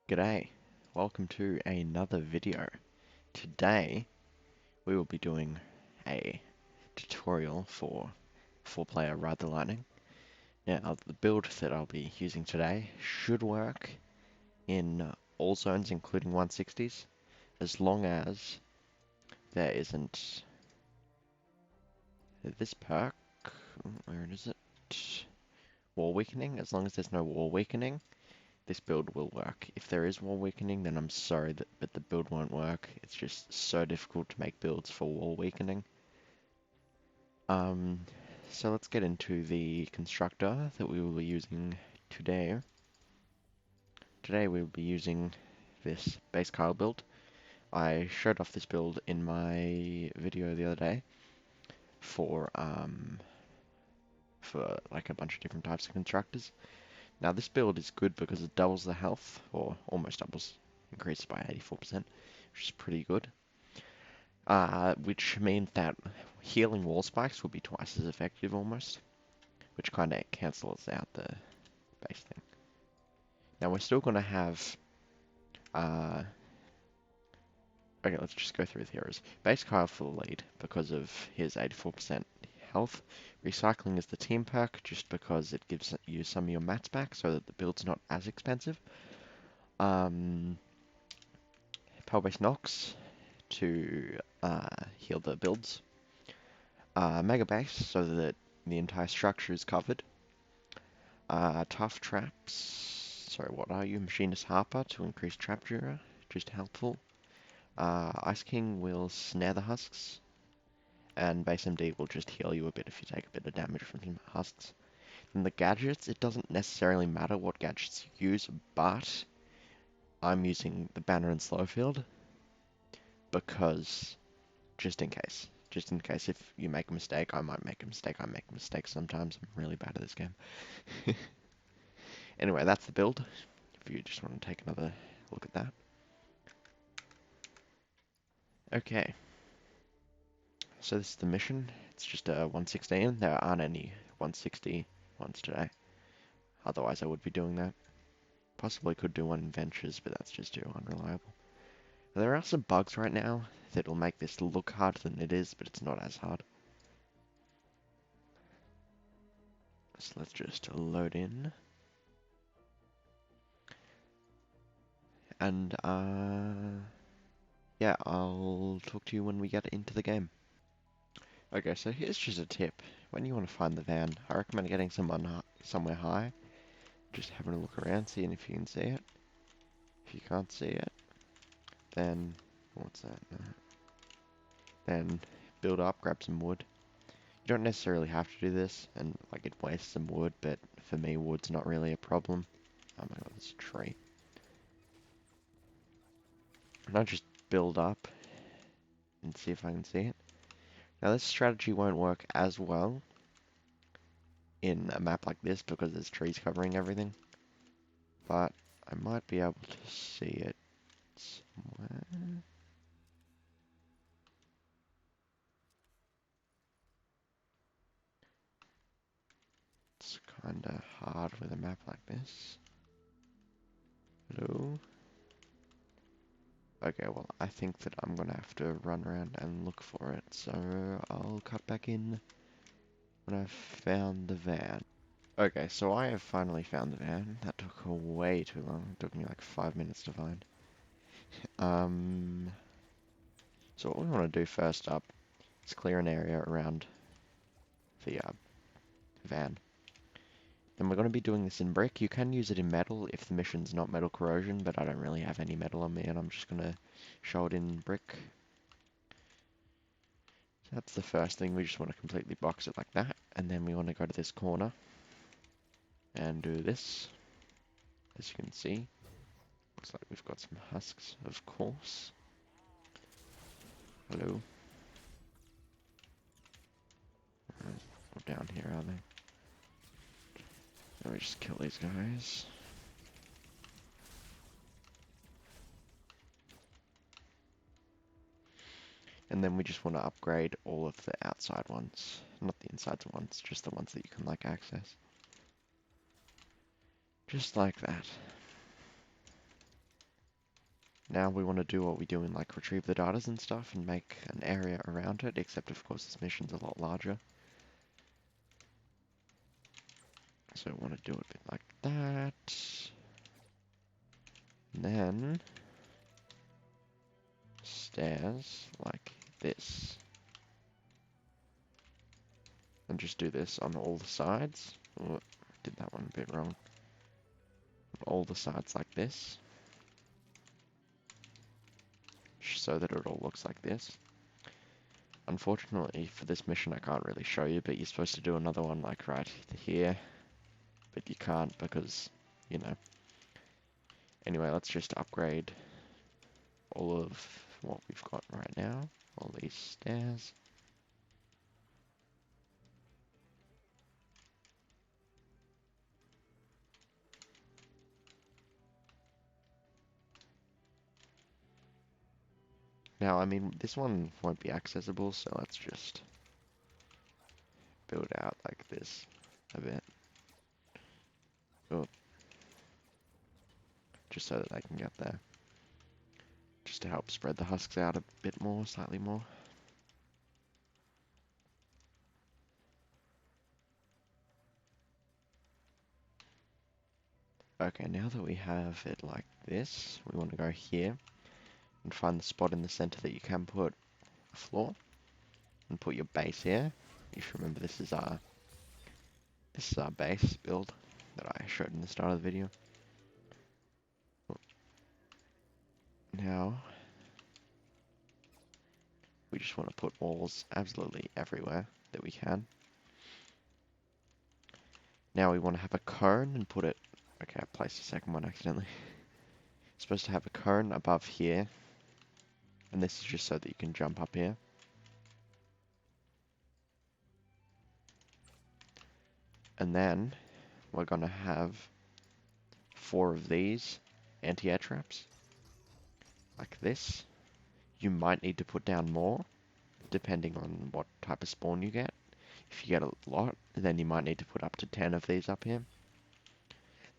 G'day, welcome to another video. Today we will be doing a tutorial for 4-player Ride the Lightning. Now the build that I'll be using today should work in all zones including 160s as long as there isn't this perk, where is it? Wall weakening. As long as there's no wall weakening, this build will work. If there is wall weakening, then I'm sorry, but the build won't work. It's just so difficult to make builds for wall weakening. Um, so let's get into the constructor that we will be using today. Today we will be using this base Kyle build. I showed off this build in my video the other day for like a bunch of different types of constructors. Now this build is good because it doubles the health, or almost doubles, increases by 84%, which is pretty good. Which means that healing wall spikes will be twice as effective almost, which kind of cancels out the base thing. Now we're still going to have, okay, let's just go through the heroes. Base Kyle for the lead because of his 84% health. Recycling is the team perk just because it gives you some of your mats back so that the build's not as expensive. Power base Nox to heal the builds. Mega base so that the entire structure is covered. Tough traps. Sorry, what are you? Machinist Harper to increase trap dura, just helpful. Ice King will snare the husks, and base MD will just heal you a bit if you take a bit of damage from some husks. And the gadgets, it doesn't necessarily matter what gadgets you use, but I'm using the banner and slow field because just in case. Just in case if you make a mistake, I might make a mistake. I make mistakes sometimes. I'm really bad at this game. Anyway, that's the build. If you just want to take another look at that. Okay. So this is the mission. It's just a 116. There aren't any 160 ones today. Otherwise I would be doing that. Possibly could do one in Ventures, but that's just too unreliable. There are some bugs right now that will make this look harder than it is, but it's not as hard. So let's just load in. And, yeah, I'll talk to you when we get into the game. Okay, so here's just a tip. When you want to find the van, I recommend getting somewhere high. Just having a look around, seeing if you can see it. If you can't see it, then, what's that? Then build up, grab some wood. You don't necessarily have to do this, and like it wastes some wood, but for me, wood's not really a problem. Oh my god, there's a tree. And I just build up and see if I can see it. Now this strategy won't work as well in a map like this because there's trees covering everything, but I might be able to see it somewhere. It's kinda hard with a map like this. Hello? Okay, well, I think that I'm gonna have to run around and look for it, so I'll cut back in when I've found the van. Okay, so I have finally found the van. That took way too long. It took me like 5 minutes to find. So what we want to do first up is clear an area around the van. Then we're going to be doing this in brick. You can use it in metal if the mission's not metal corrosion, but I don't really have any metal on me, and I'm just going to show it in brick. So that's the first thing. We just want to completely box it like that, and then we want to go to this corner and do this. As you can see, looks like we've got some husks, of course. Hello. Down here, are they? Let me just kill these guys. And then we just want to upgrade all of the outside ones. Not the inside ones, just the ones that you can like access. Just like that. Now we want to do what we do in like retrieve the datas and stuff and make an area around it, except of course this mission's a lot larger. So we want to do it a bit like that. And then stairs like this. And just do this on all the sides. Oh, did that one a bit wrong. All the sides like this. So that it all looks like this. Unfortunately for this mission I can't really show you, but you're supposed to do another one like right here. But you can't because, you know. Anyway, let's just upgrade all of what we've got right now. All these stairs. Now, I mean, this one won't be accessible, so let's just build out like this a bit. Oh, just so that they can get there. Just to help spread the husks out a bit more, slightly more. Okay, now that we have it like this, we want to go here and find the spot in the center that you can put a floor and put your base here. You should remember this is our base build that I showed in the start of the video. Now we just want to put walls absolutely everywhere that we can. Now we want to have a cone and put it. Okay, I placed the second one accidentally. Supposed to have a cone above here, and this is just so that you can jump up here. And then we're gonna have 4 of these anti-air traps, like this. You might need to put down more, depending on what type of spawn you get. If you get a lot, then you might need to put up to 10 of these up here.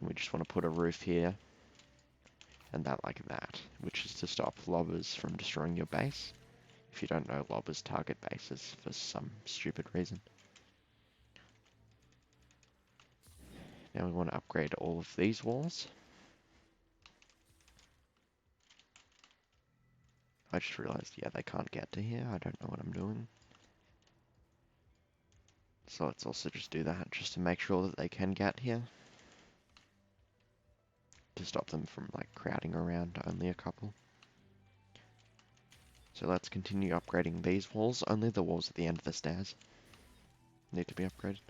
And we just want to put a roof here, and that like that, which is to stop lobbers from destroying your base. If you don't know, lobbers target bases for some stupid reason. Now we want to upgrade all of these walls. I just realized, yeah, they can't get to here. I don't know what I'm doing. So let's also just do that, just to make sure that they can get here. To stop them from, like, crowding around only a couple. So let's continue upgrading these walls. Only the walls at the end of the stairs need to be upgraded.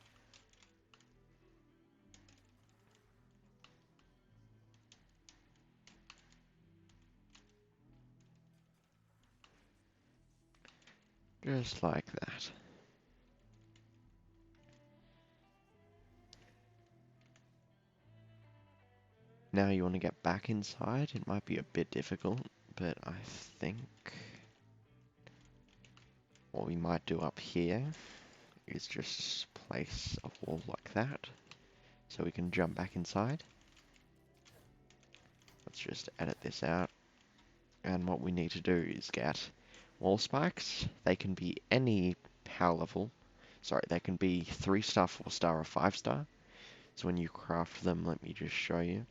Just like that. Now you want to get back inside. It might be a bit difficult, but I think what we might do up here is just place a wall like that, so we can jump back inside. Let's just edit this out. And what we need to do is get wall spikes. They can be any power level. Sorry, they can be 3-star, 4-star, or 5-star. So when you craft them, let me just show you.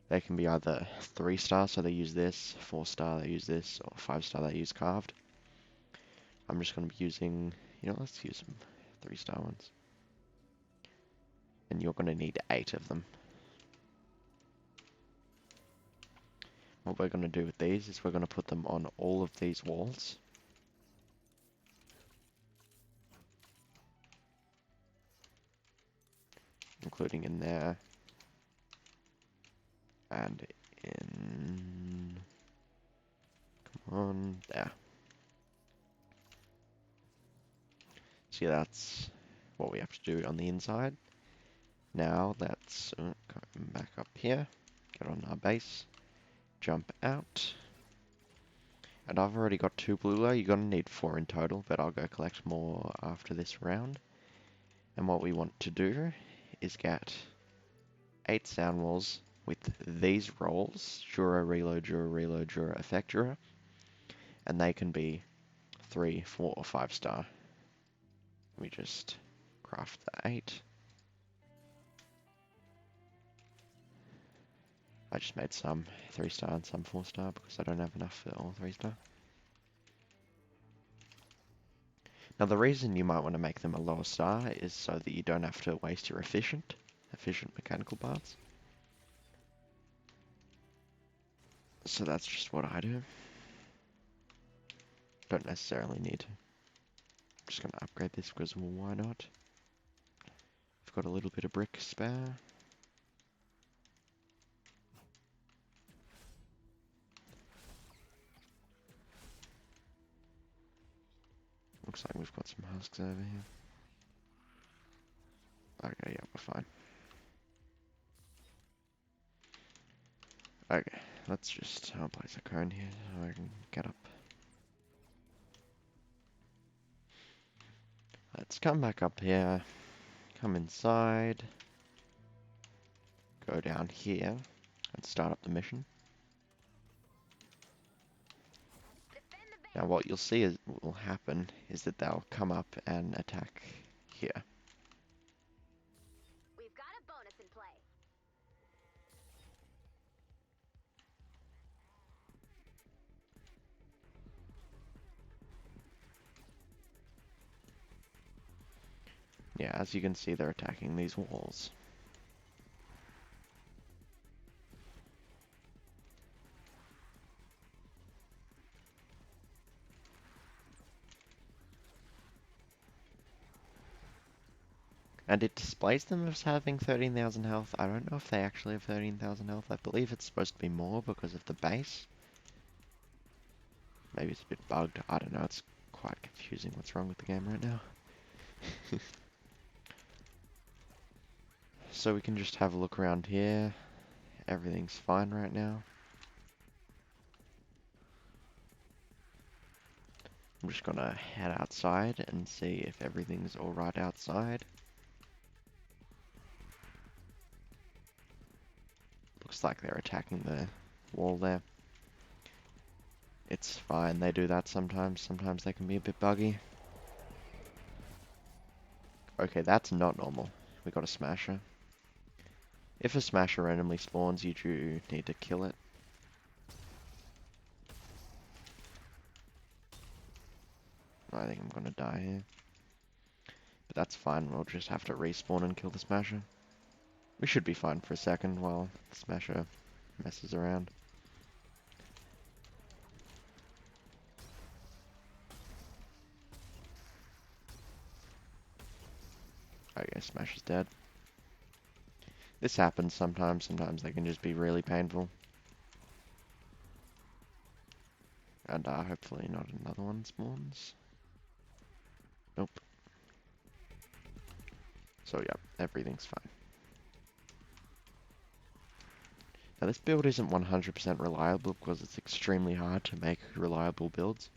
They can be either 3-star, so they use this, 4-star, they use this, or 5-star, they use carved. I'm just going to be using, let's use some 3-star ones. And you're going to need 8 of them. What we're going to do with these is we're going to put them on all of these walls. Including in there. And in... Come on, there. See, that's what we have to do on the inside. Now let's come back up here, get on our base, jump out. And I've already got 2 blue layer. You're going to need 4 in total, but I'll go collect more after this round. And what we want to do is get 8 sound walls with these rolls, Jura, Reload, Jura, Reload, Jura, Effect Jura, and they can be 3, 4, or 5 star. We just craft the 8. I just made some 3 star and some 4 star because I don't have enough for all 3 star. Now the reason you might want to make them a lower star is so that you don't have to waste your efficient mechanical parts. So that's just what I do. Don't necessarily need to. I'm just going to upgrade this because, well, why not? I've got a little bit of brick spare. Looks like we've got some husks over here. Okay, yeah, we're fine. Okay, let's just place a cone here so I can get up. Let's come back up here, come inside, go down here, and start up the mission. Now what you'll see is what will happen is that they'll come up and attack here. We've got a bonus in play. Yeah, as you can see, they're attacking these walls. And it displays them as having 13,000 health. I don't know if they actually have 13,000 health. I believe it's supposed to be more because of the base. Maybe it's a bit bugged. I don't know. It's quite confusing what's wrong with the game right now. So we can just have a look around here. Everything's fine right now. I'm just gonna head outside and see if everything's alright outside. Looks like they're attacking the wall there. It's fine, they do that sometimes. Sometimes they can be a bit buggy. Okay, that's not normal. We got a smasher. If a smasher randomly spawns, you do need to kill it. I think I'm gonna die here. But that's fine, we'll just have to respawn and kill the smasher. We should be fine for a second while the smasher messes around. Okay, smasher's dead. This happens sometimes. Sometimes they can just be really painful. And hopefully not another one spawns. Nope. So yeah, everything's fine. Now this build isn't 100% reliable because it's extremely hard to make reliable builds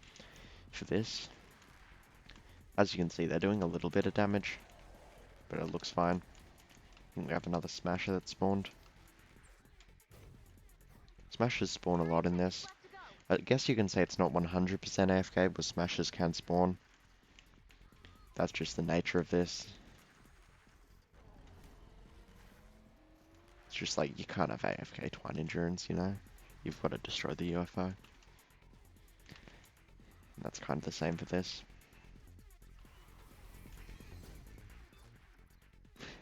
for this. As you can see, they're doing a little bit of damage, but it looks fine. I think we have another smasher that spawned. Smashers spawn a lot in this. I guess you can say it's not 100% AFK, but smashers can spawn. That's just the nature of this. It's just like you can't have AFK to 1 endurance, you know? You've got to destroy the UFO. And that's kind of the same for this.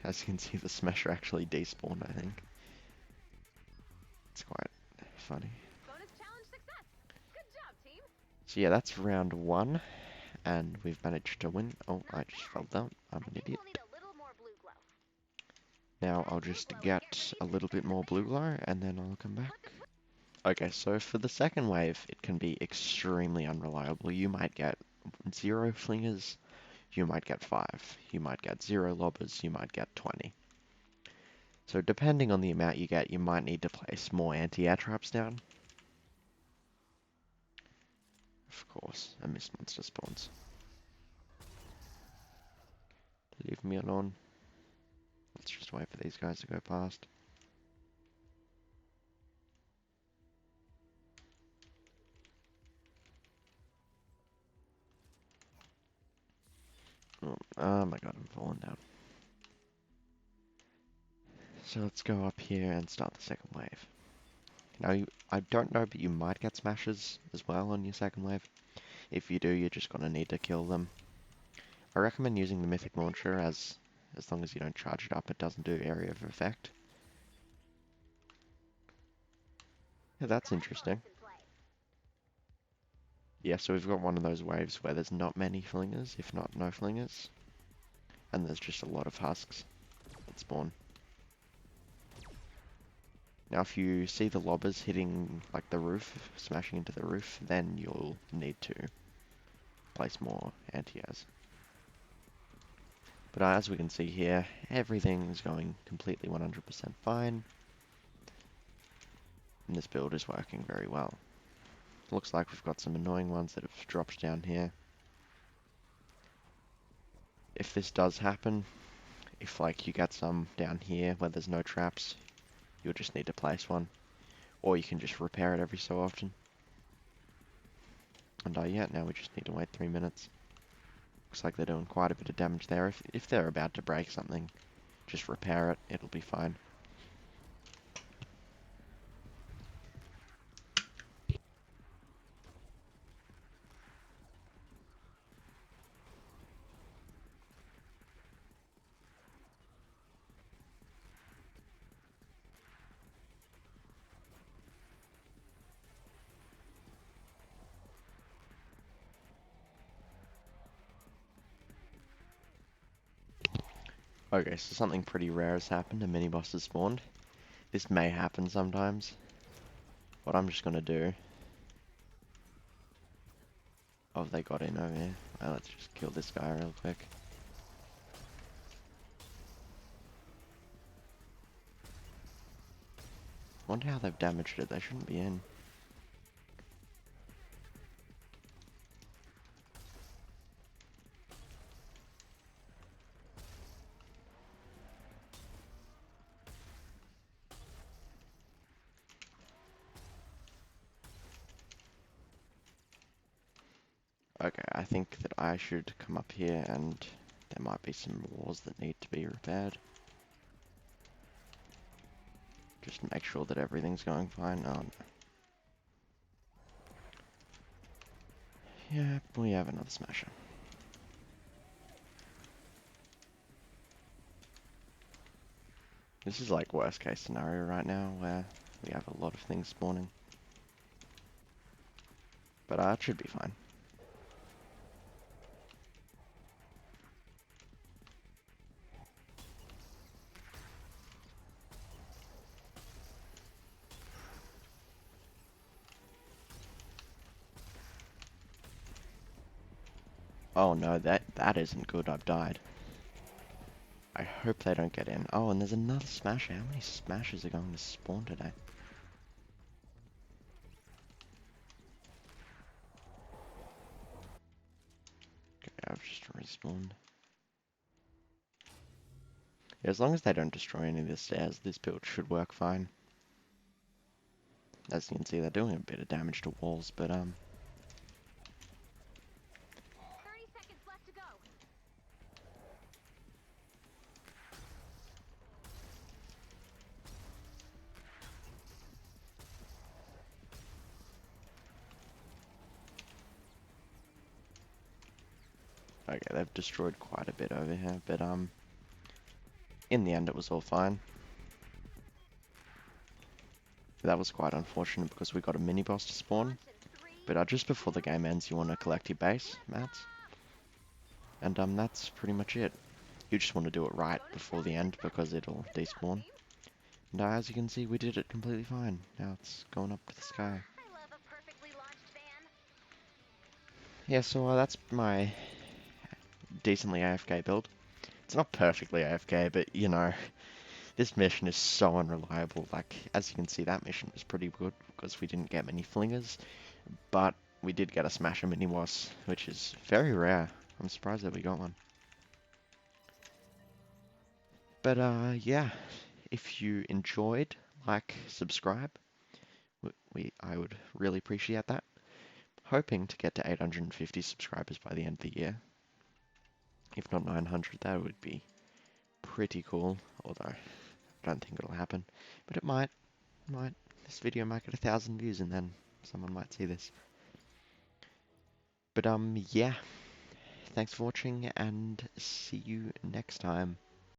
As you can see, the smasher actually despawned, I think. It's quite funny. Bonus challenge success. Good job, team. So yeah, that's round 1, and we've managed to win. Oh, I just fell down. I'm an idiot. We'll need a little more blue glow. Now I'll just get a little bit more blue glow, and then I'll come back. Okay, so for the second wave, it can be extremely unreliable. You might get 0 flingers, you might get 5, you might get 0 lobbers, you might get 20. So depending on the amount you get, you might need to place more anti-air traps down. Of course, a mist monster spawns. Leave me alone. Let's just wait for these guys to go past. Oh my god, I'm falling down. So let's go up here and start the second wave. Now, I don't know, but you might get smashes as well on your second wave. If you do, you're just gonna need to kill them. I recommend using the Mythic Launcher as long as you don't charge it up, it doesn't do area of effect. Yeah, that's interesting. Yeah, so we've got one of those waves where there's not many flingers, if not no flingers. And there's just a lot of husks that spawn. Now if you see the lobbers hitting like the roof, smashing into the roof, then you'll need to place more anti-airs. But as we can see here, everything's going completely 100% fine. And this build is working very well. Looks like we've got some annoying ones that have dropped down here. If this does happen, if like you get some down here where there's no traps, you'll just need to place one. Or you can just repair it every so often. And yeah, now we just need to wait 3 minutes. Looks like they're doing quite a bit of damage there. If they're about to break something, just repair it, it'll be fine. Okay, so something pretty rare has happened. A mini boss has spawned. This may happen sometimes. What I'm just gonna do... Oh, they got in over here. Well, let's just kill this guy real quick. Wonder how they've damaged it. They shouldn't be in. Okay, I think that I should come up here and there might be some walls that need to be repaired. Just to make sure that everything's going fine. Oh, no. Yep, we have another smasher. This is like worst case scenario right now where we have a lot of things spawning. But it should be fine. Oh no, that isn't good. I've died. I hope they don't get in. Oh, and there's another smasher. How many smashers are going to spawn today? Okay, I've just respawned. Yeah, as long as they don't destroy any of the stairs, this build should work fine. As you can see, they're doing a bit of damage to walls, but 30 seconds left to go. okay, they've destroyed quite a bit over here, but in the end it was all fine. That was quite unfortunate because we got a mini boss to spawn, but just before the game ends you want to collect your base mats, and that's pretty much it. You just want to do it right before the end because it'll despawn. And as you can see, we did it completely fine. Now it's going up to the sky. I love a perfectly launched van. Yeah, so that's my decently AFK build. It's not perfectly AFK, but you know, this mission is so unreliable. Like, as you can see, that mission was pretty good because we didn't get many flingers, but we did get a smasher mini boss, which is very rare. I'm surprised that we got one. But yeah, if you enjoyed, like, subscribe. I would really appreciate that. Hoping to get to 850 subscribers by the end of the year. if not 900. That would be pretty cool, although I don't think it'll happen. But it might. Might. This video might get 1,000 views and then someone might see this. But yeah, thanks for watching and see you next time.